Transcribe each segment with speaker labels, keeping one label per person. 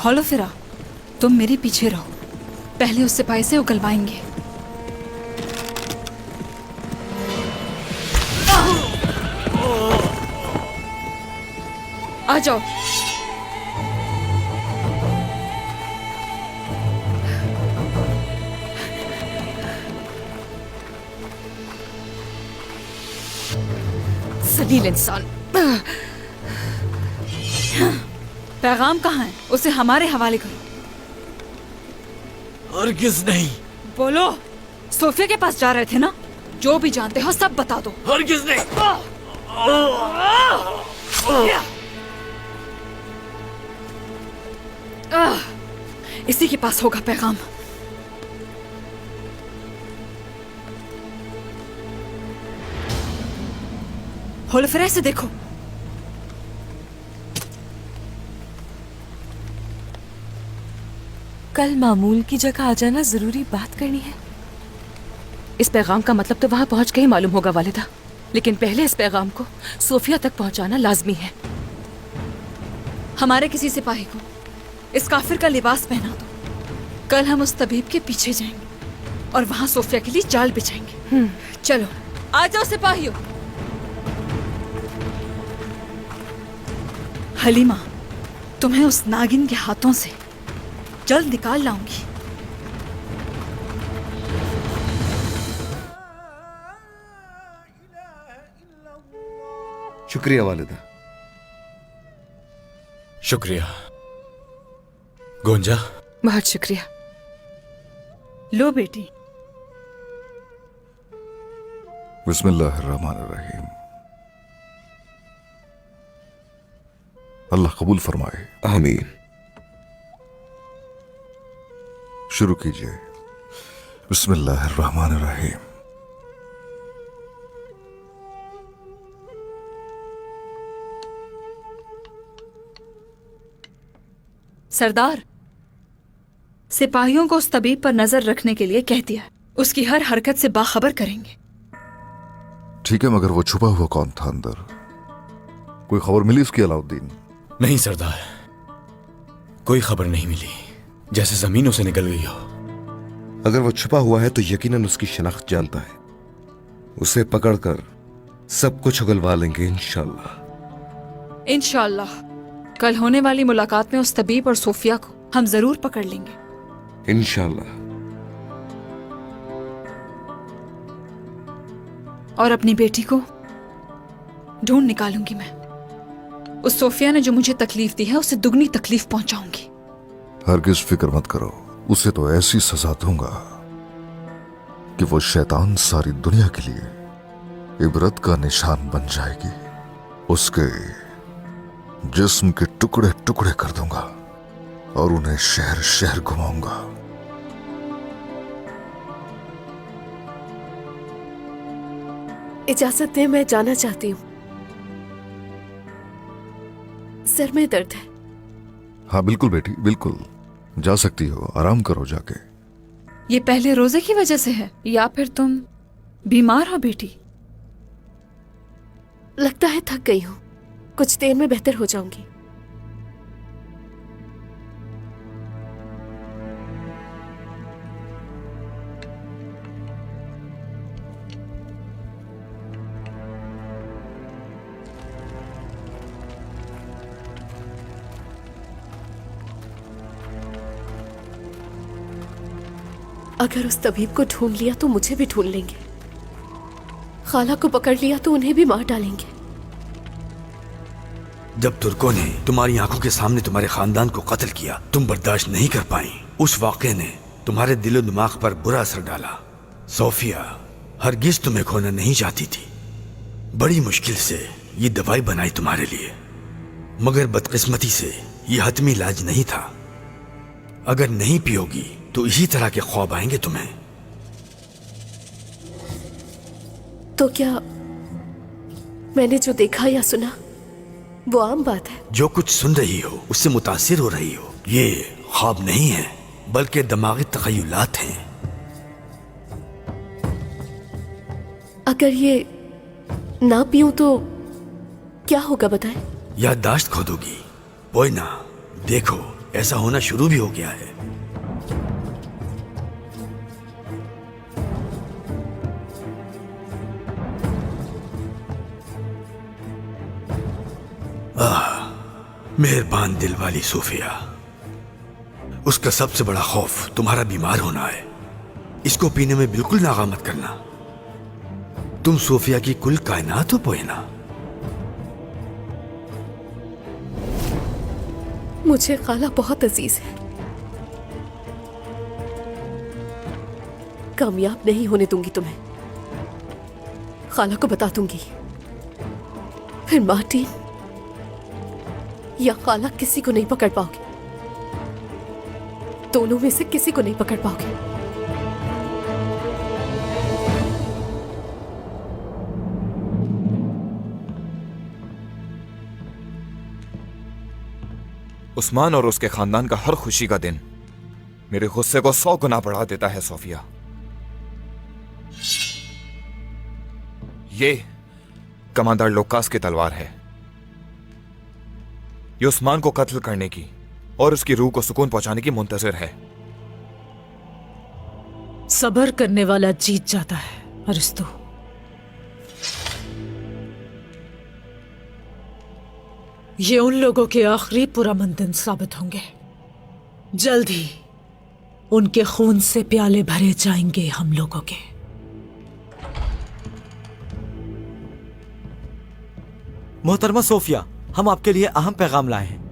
Speaker 1: हॉलोफिरा, तुम मेरे पीछे रहो, पहले उस सिपाही से उगलवाएंगे। आ जाओ। जलील इंसान। पैगाम कहाँ है? उसे हमारे हवाले करो।
Speaker 2: हरगिज़ नहीं।
Speaker 1: बोलो, सोफिया के पास जा रहे थे ना? जो भी जानते हो सब बता दो।
Speaker 2: हरगिज़ नहीं।
Speaker 1: इसी के पास होगा पैगाम। होलफिरा से देखो।
Speaker 3: कल मामूल की जगह आ जाना, जरूरी बात करनी है।
Speaker 4: इस पैगाम का मतलब तो वहां पहुंच के ही मालूम होगा वालिदा, लेकिन पहले इस पैगाम को सोफिया तक पहुंचाना लाजमी है।
Speaker 1: हमारे किसी सिपाही को इस काफिर का लिबास पहना दो। कल हम उस तबीब के पीछे जाएंगे और वहां सोफिया के लिए जाल बिछाएंगे। चलो आ जाओ सिपाहियों। हलीमा, तुम्हें उस नागिन के हाथों से जल्द निकाल लाऊंगी।
Speaker 5: शुक्रिया वालिदा।
Speaker 2: शुक्रिया गोंजा।
Speaker 4: बहुत शुक्रिया।
Speaker 1: लो बेटी।
Speaker 5: बिस्मिल्लाहिर्रहमानिर्रहीम। अल्लाह कबूल फरमाए। आमीन। शुरू कीजिए। बिस्मिल्लाहिर्रहमानिर्रहीम।
Speaker 1: सरदार, सिपाहियों को उस तबीब पर नजर रखने के लिए कह दिया। उसकी हर हरकत से बाखबर करेंगे।
Speaker 5: ठीक है, मगर वो छुपा हुआ कौन था अंदर? कोई खबर मिली उसकी अलाउद्दीन?
Speaker 2: नहीं सरदार, कोई खबर नहीं मिली, जैसे जमीनों से निकल गई हो।
Speaker 6: अगर वो छुपा हुआ है तो यकीनन उसकी शनाख्त जानता है। उसे पकड़कर सब कुछ उगलवा लेंगे इंशाअल्लाह।
Speaker 1: इंशाअल्लाह कल होने वाली मुलाकात में उस तबीब और सोफिया को हम जरूर पकड़ लेंगे।
Speaker 6: इंशाअल्लाह।
Speaker 1: और अपनी बेटी को ढूंढ निकालूंगी मैं। उस सोफिया ने जो मुझे तकलीफ दी है उसे दुगनी तकलीफ पहुंचाऊंगी।
Speaker 5: हरगिज फिक्र मत करो, उसे तो ऐसी सजा दूंगा कि वो शैतान सारी दुनिया के लिए इबरत का निशान बन जाएगी। उसके जिस्म के टुकड़े टुकड़े कर दूंगा और उन्हें शहर शहर घुमाऊंगा।
Speaker 3: इजाजत दे, मैं जाना चाहती हूँ। सर में दर्द है।
Speaker 5: हाँ बिल्कुल बेटी, बिल्कुल जा सकती हो, आराम करो जाके।
Speaker 1: ये पहले रोजे की वजह से है या फिर तुम बीमार हो बेटी?
Speaker 3: लगता है थक गई हूँ, कुछ देर में बेहतर हो जाऊंगी। अगर उस तबीब को ढूंढ लिया तो मुझे भी ढूंढ लेंगे। खाला को पकड़ लिया तो उन्हें भी मार डालेंगे।
Speaker 7: जब तुर्कों ने तुम्हारी आंखों के सामने तुम्हारे खानदान को कत्ल किया, तुम बर्दाश्त नहीं कर पाई। उस वाक़े ने तुम्हारे दिलो दिमाग पर बुरा असर डाला। सोफिया हरगिज तुम्हें खोना नहीं चाहती थी। बड़ी मुश्किल से ये दवाई बनाई तुम्हारे लिए, मगर बदकिस्मती से ये हतमी इलाज नहीं था। अगर नहीं पियोगी तो इसी तरह के ख्वाब आएंगे तुम्हें।
Speaker 3: तो क्या मैंने जो देखा या सुना वो आम बात है?
Speaker 7: जो कुछ सुन रही हो उससे मुतासिर हो रही हो। ये ख्वाब नहीं है बल्कि दिमागी तखय्युलात हैं।
Speaker 3: अगर ये ना पीऊं तो क्या होगा बताएं?
Speaker 7: याददाश्त खो दोगी। बोई ना, देखो ऐसा होना शुरू भी हो गया है। मेहरबान दिल वाली सूफिया, उसका सबसे बड़ा खौफ तुम्हारा बीमार होना है। इसको पीने में बिल्कुल नागा मत करना। तुम सूफिया की कुल कायनात हो पोएना।
Speaker 3: मुझे खाला बहुत अजीज है। कामयाब नहीं होने दूंगी तुम्हें। खाला को बता दूंगी, फिर मार्टिन या खाला किसी को नहीं पकड़ पाओगे। दोनों में से किसी को नहीं पकड़ पाओगे।
Speaker 8: उस्मान और उसके खानदान का हर खुशी का दिन मेरे गुस्से को 100 गुना बढ़ा देता है सोफिया। ये कमांडर लोकास की तलवार है। ये उस्मान को कत्ल करने की और उसकी रूह को सुकून पहुंचाने की मुंतजिर है।
Speaker 9: सब्र करने वाला जीत जाता है अरिस्तु। ये उन लोगों के आखिरी पुरअमन दिन साबित होंगे। जल्द ही उनके खून से प्याले भरे जाएंगे हम लोगों के।
Speaker 10: मोहतरमा सोफिया, हम आपके लिए अहम पैगाम लाए हैं।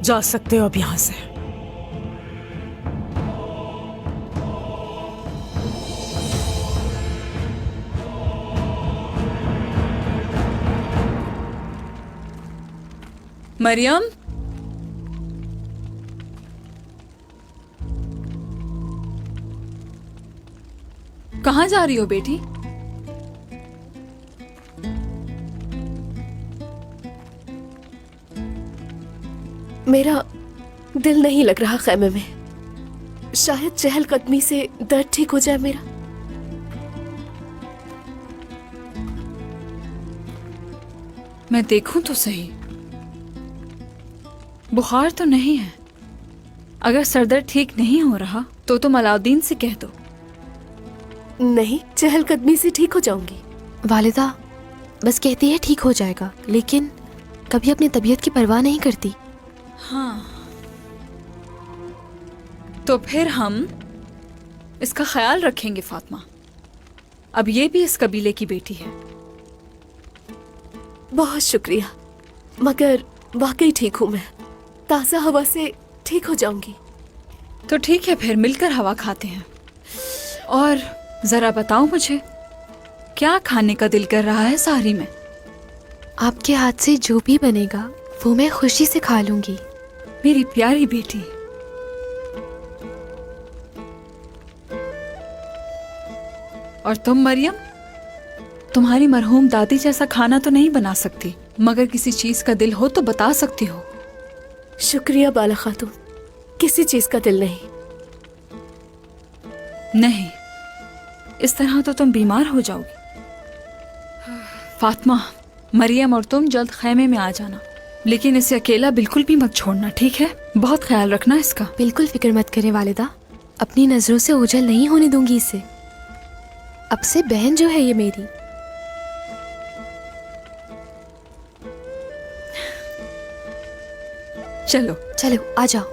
Speaker 9: जा सकते हो अब यहां से।
Speaker 1: मरियम, कहाँ जा रही हो बेटी?
Speaker 3: मेरा दिल नहीं लग रहा खैमे में। शायद चहलकदमी से दर्द ठीक हो जाए मेरा।
Speaker 1: मैं देखूं तो सही। बुखार तो नहीं है। अगर सरदर्द ठीक नहीं हो रहा तो तुम अलाउद्दीन से कह दो।
Speaker 3: नहीं, चहलकदमी से ठीक हो जाऊंगी।
Speaker 11: वालिदा बस कहती है ठीक हो जाएगा, लेकिन कभी अपनी तबीयत की परवाह नहीं करती।
Speaker 1: हाँ, तो फिर हम इसका ख्याल रखेंगे फातिमा। अब ये भी इस कबीले की बेटी है।
Speaker 3: बहुत शुक्रिया, मगर वाकई ठीक हूँ मैं। ताज़ा हवा से ठीक हो जाऊंगी।
Speaker 1: तो ठीक है, फिर मिलकर हवा खाते हैं। और जरा बताओ मुझे, क्या खाने का दिल कर रहा है सहरी में?
Speaker 11: आपके हाथ से जो भी बनेगा वो मैं खुशी से खा लूंगी।
Speaker 1: मेरी प्यारी बेटी। और तुम मरियम, तुम्हारी मरहूम दादी जैसा खाना तो नहीं बना सकती, मगर किसी चीज का दिल हो तो बता सकती हो।
Speaker 3: शुक्रिया बाला खातून, किसी चीज का दिल नहीं।
Speaker 1: नहीं, इस तरह तो तुम बीमार हो जाओगी। फातिमा, मरियम और तुम जल्द खैमे में आ जाना, लेकिन इसे अकेला बिल्कुल भी मत छोड़ना, ठीक है? बहुत ख्याल रखना इसका।
Speaker 11: बिल्कुल फिक्र मत करें वालिदा, अपनी नजरों से ओझल नहीं होने दूंगी इसे। अब से बहन जो है ये मेरी।
Speaker 1: चलो
Speaker 11: चलो आ जाओ।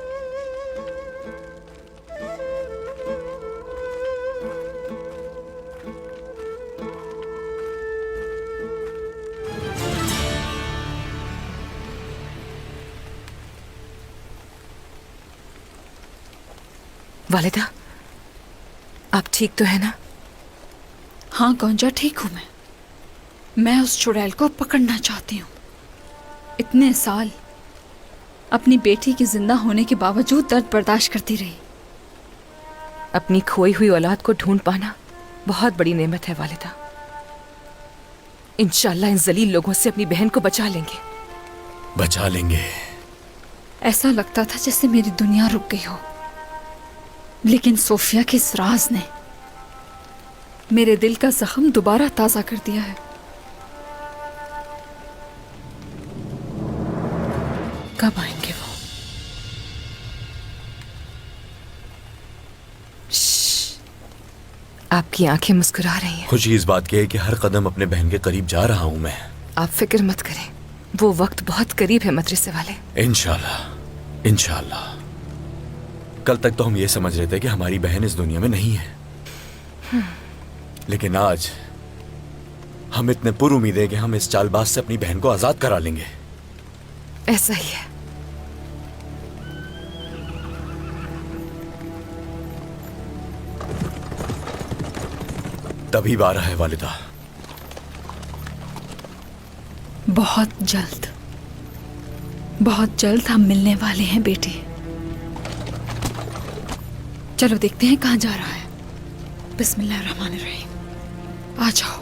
Speaker 4: वालिदा, आप ठीक तो है ना?
Speaker 1: हाँ गौंजा, ठीक हूं मैं उस चुड़ैल को पकड़ना चाहती हूँ। इतने साल अपनी बेटी के जिंदा होने के बावजूद दर्द बर्दाश्त करती रही।
Speaker 4: अपनी खोई हुई औलाद को ढूंढ पाना बहुत बड़ी नेमत है वालिदा। इंशाल्लाह इन जलील लोगों से अपनी बहन को बचा लेंगे।
Speaker 2: बचा लेंगे।
Speaker 1: ऐसा लगता था जैसे मेरी दुनिया रुक गई हो, लेकिन सोफिया के इस राज ने मेरे दिल का जख्म दोबारा ताजा कर दिया है।
Speaker 4: कब आएंगे वो? आपकी आंखें मुस्कुरा रही हैं।
Speaker 2: खुशी इस बात की है कि हर कदम अपने बहन के करीब जा रहा हूं मैं।
Speaker 4: आप फिक्र मत करें, वो वक्त बहुत करीब है मदरसे वाले।
Speaker 2: इंशाल्लाह इंशाल्लाह। कल तक तो हम ये समझ रहे थे कि हमारी बहन इस दुनिया में नहीं है, लेकिन आज हम इतने पुरुमीद हैं कि हम इस चालबाज से अपनी बहन को आजाद करा लेंगे।
Speaker 4: ऐसा ही है।
Speaker 2: तभी आ रहा है वालिदा।
Speaker 1: बहुत जल्द हम मिलने वाले हैं बेटी। चलो देखते हैं कहाँ जा रहा है। बिस्मिल्लाहिर्रहमानिर्रहीम। आ जाओ।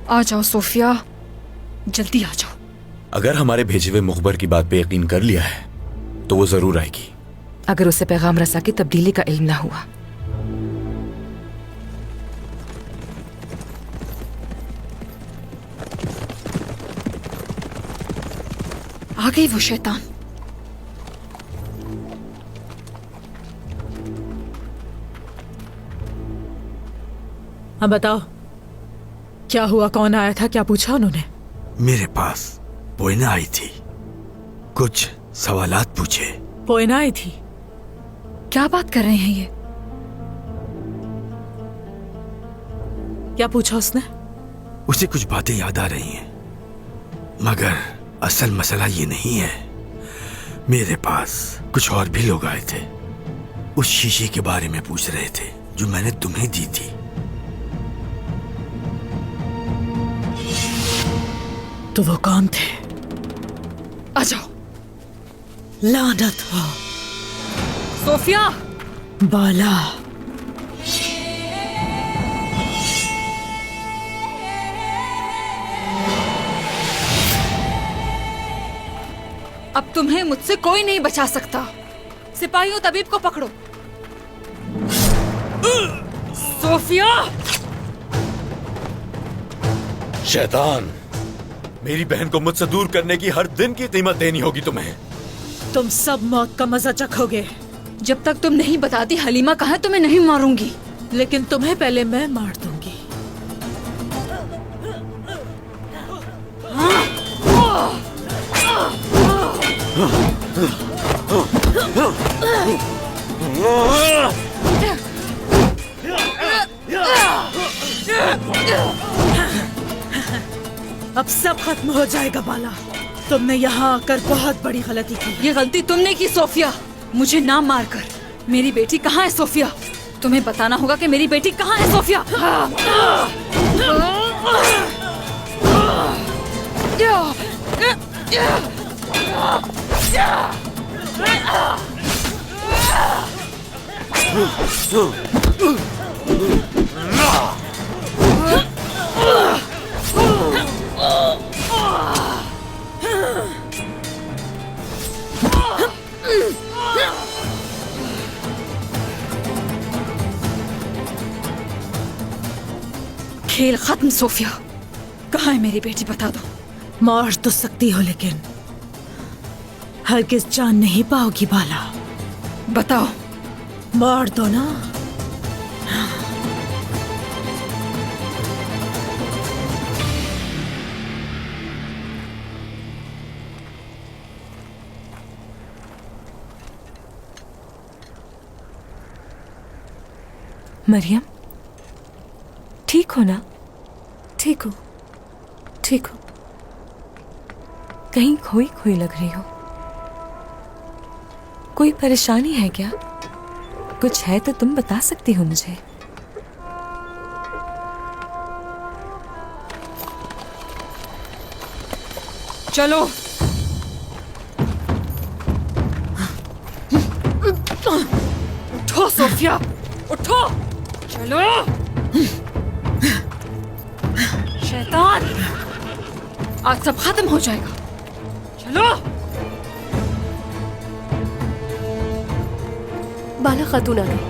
Speaker 1: आ जाओ सोफिया, जल्दी आ जाओ।
Speaker 2: अगर हमारे भेजे हुए मुखबर की बात पे यकीन कर लिया है तो वो जरूर आएगी।
Speaker 4: अगर उसे पैगाम रसा की तब्दीली का इल्म ना हुआ।
Speaker 1: आ गई वो शैतान।
Speaker 9: अब बताओ क्या हुआ, कौन आया था, क्या पूछा उन्होंने?
Speaker 7: मेरे पास पोइना आई थी, कुछ सवालात पूछे।
Speaker 9: पोइना आई थी?
Speaker 1: क्या बात कर रहे हैं ये?
Speaker 9: क्या पूछा उसने?
Speaker 7: उसे कुछ बातें याद आ रही हैं, मगर असल मसला ये नहीं है। मेरे पास कुछ और भी लोग आए थे, उस शीशे के बारे में पूछ रहे थे जो मैंने तुम्हें दी थी।
Speaker 9: तो वो कौन थे?
Speaker 1: आ जाओ।
Speaker 9: लानत हो।
Speaker 1: सोफिया!
Speaker 9: बाला,
Speaker 1: अब तुम्हें मुझसे कोई नहीं बचा सकता। सिपाहियों, तबीब को पकड़ो। सोफिया!
Speaker 2: शैतान, मेरी बहन को मुझसे दूर करने की हर दिन की कीमत देनी होगी तुम्हें।
Speaker 9: तुम सब मौत का मजा चखोगे।
Speaker 1: जब तक तुम नहीं बताती हलीमा कहाँ है, तुम्हें नहीं मारूंगी।
Speaker 9: लेकिन तुम्हें पहले मैं मार दूंगी। अब सब खत्म हो जाएगा बाला। तुमने यहाँ आकर बहुत बड़ी गलती की।
Speaker 1: ये गलती तुमने की सोफिया, मुझे ना मारकर। मेरी बेटी कहाँ है सोफिया? तुम्हें बताना होगा कि मेरी बेटी कहाँ है सोफिया। खेल खत्म सोफिया। कहाँ है मेरी बेटी, बता दो।
Speaker 9: मार तो सकती हो लेकिन हरगिज जान नहीं पाओगी बाला।
Speaker 1: बताओ।
Speaker 9: मार दो ना।
Speaker 11: मरियम, ठीक हो ना?
Speaker 3: ठीक हूँ, ठीक हूँ।
Speaker 4: कहीं खोई खोई लग रही हो। कोई परेशानी है क्या? कुछ है तो तुम बता सकती हो मुझे।
Speaker 1: चलो। उठो सोफिया, उठो। चलो। शैतान, आज सब खत्म हो जाएगा। चलो।
Speaker 3: बाला खातून आ गई।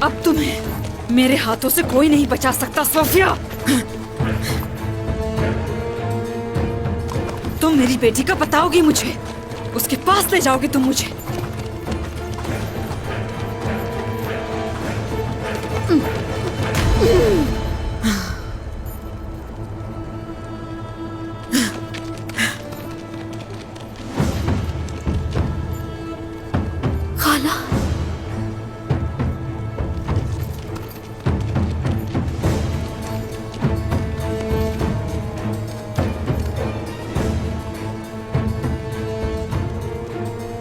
Speaker 1: अब तुम्हें मेरे हाथों से कोई नहीं बचा सकता सोफिया। तुम मेरी बेटी का बताओगी मुझे, उसके पास ले जाओगी तुम मुझे।
Speaker 3: खाला,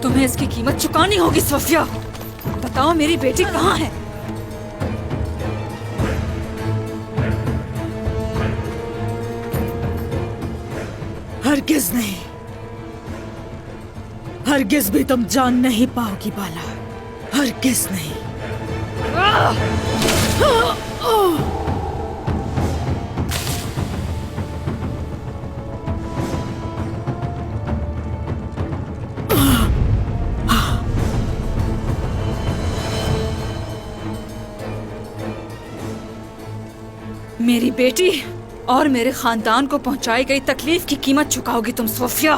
Speaker 1: तुम्हें इसकी कीमत चुकानी होगी सोफिया। बताओ मेरी बेटी कहाँ है?
Speaker 9: हरगिज नहीं, हरगिज भी तुम जान नहीं पाओगी बाला, हरगिज नहीं।
Speaker 1: मेरी बेटी और मेरे खानदान को पहुंचाई गई तकलीफ की कीमत चुकाओगी तुम सोफिया।